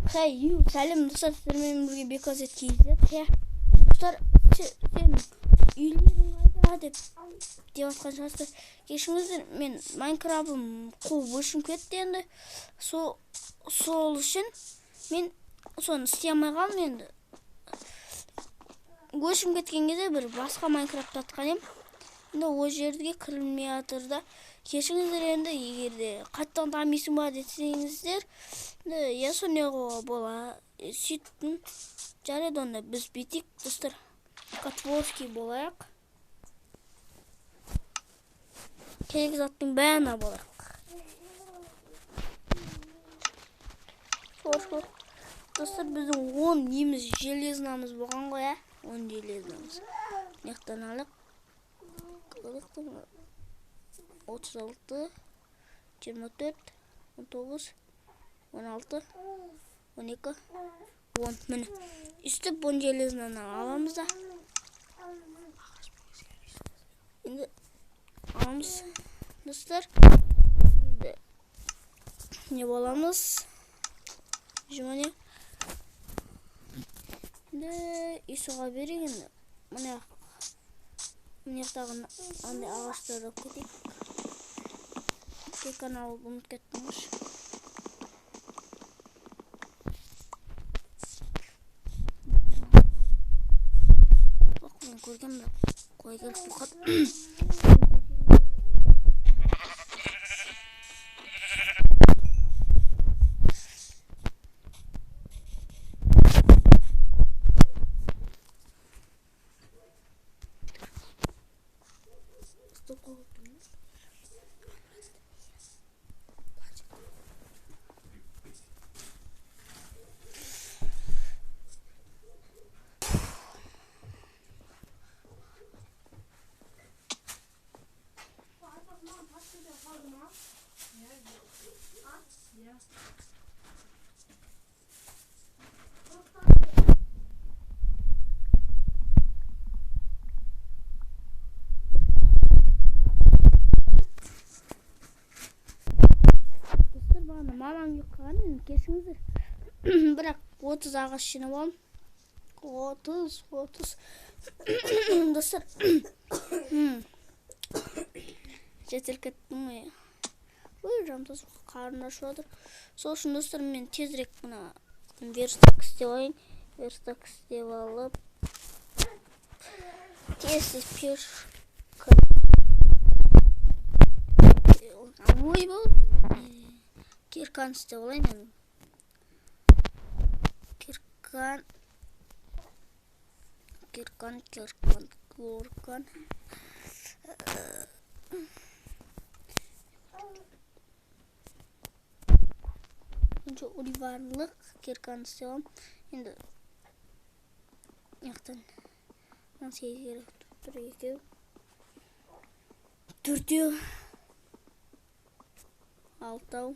Сәлем достар, сіздермен бірге Бекозет кейзет. Достар, сен үйлерің қайда деп жатқан шығарсыздар. Кешіріңіздер, мен Майнкрафтым қуып өшім кетті енді. Сол үшін мен соны істей алмай қалдым енді. Өшім кеткен кезде бір басқа Майнкрафтты атқан ем. Енді ол жерге кірілмей жатыр да. Кешіріңіздер енді, егерде қаттан дамисың ба десеңіздер, я сонеғо бола сөйттім. Жарайды, онда біз бетик достар, Котворский болайық. Керек заттың бәріне болайық. Достар, біздің 10 неміз железнамыз болған ғой, 10 железнамыз. Нектен алық? 36, 24, 19, 16, 12, 10. Міне, үстіп 10 железнаны аламыз да. Енді аламыз, достар. Енді не боламыз? Жұмане. Енді үйсіға берейін. Міне тағын андай ағаштарды көтейік. Канал ұмыт кеттіңіз. Мен көрген бірақ қой келіп бұқады. Мамам yukarı kesinlikle bırak 30 ağaç şunu var 30 dostlar жетеліп кеттім ғой жамтыз қарында шуадыр сол үшін достар мен тезірек мына верстак істеп алайын верстак істеп алып тез пеш ой бұл Киркан істеп алайын мен. Киркан. Önce olivarlık Kиркан істеп аламын. Енді яқтан насыз керек тұр екеу. Төртеу. Алтау.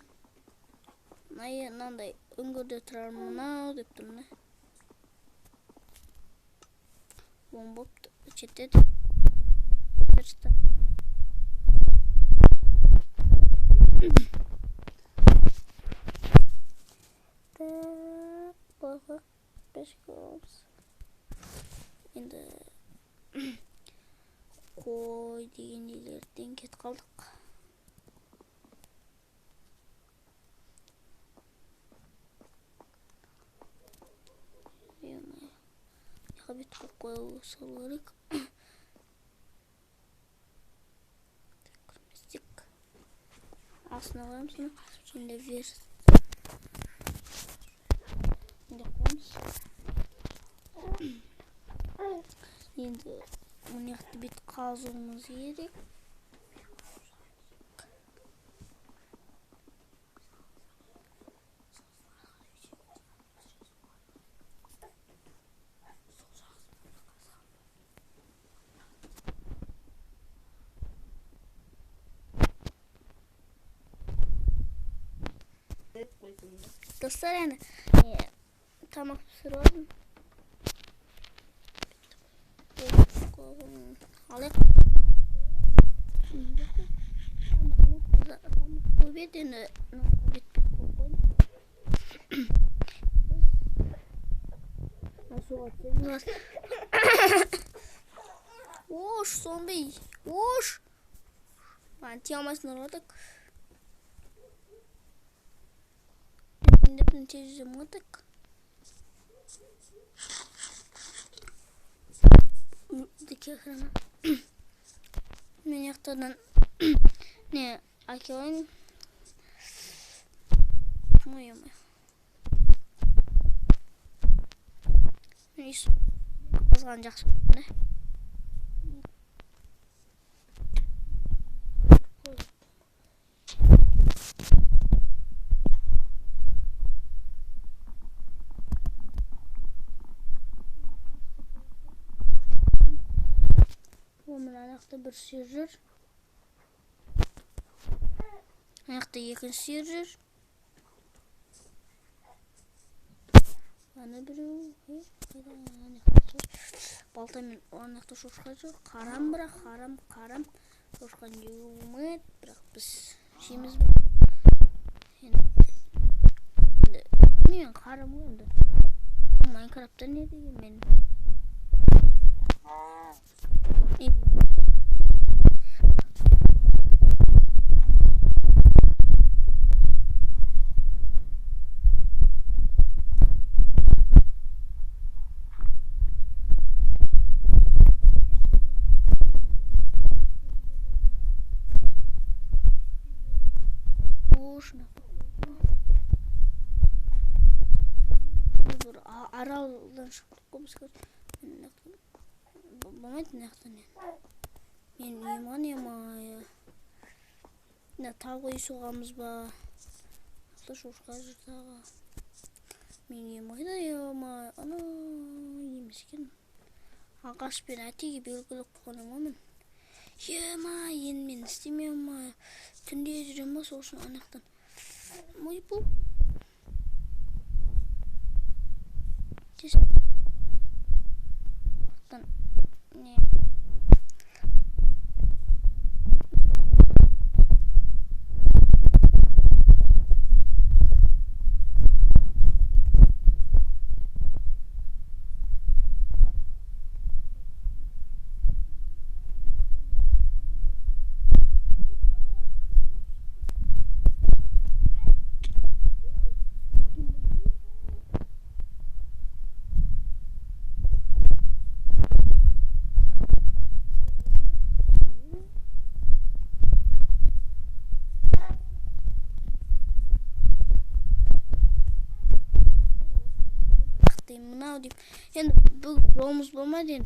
Мынандай үңгірде тұрар мұнау деп тұрмын. 10 болып жетеді. Бақық 5 көреміз. Енді қой деген елерден кет қалдық. Бүйтіп қойып салу керек. Көрместік. Астына қойымыз. Енді верс. Енді қойымыз. Енді мұнияқты бүйтіп қазуымыз керек. Dostlar yani tamam sıraladım. Alık. Bu bir tane bit Oş zombi. Oş. Ben tiyamasını aradık. Şimdi tezim aradık. Dikkat ekrana. Men yaktadan ne akıyorum. Muyum? Neyse. Kazanacak ne? Bunun ayakta bir server. Ayakta yakın server. Bana bir baltaмен ayakta şoşkacı. Karam bırak, karam. Şoşkan yumut. Bırak biz şeyimiz var. Bilmiyorum karam oldu. Minecraft'ta ne diyeyim ben? Boşuna. Aradan çıktık komiser. Bana ne yaptın ya? Men yema. Ne tavayı soğamız ba. Hatta şoşka jırtağa. Men yemay da yema. Ana yemişken. Ağaç ben ati gibi ülgülük konuma men. Yema yen men istemiyorum ma. Tünde yürüyorum ba soğuşun anaktan. Moy bu. Ne? Mınav diyeyim. Yani bu yolumuz bulma diyeyim.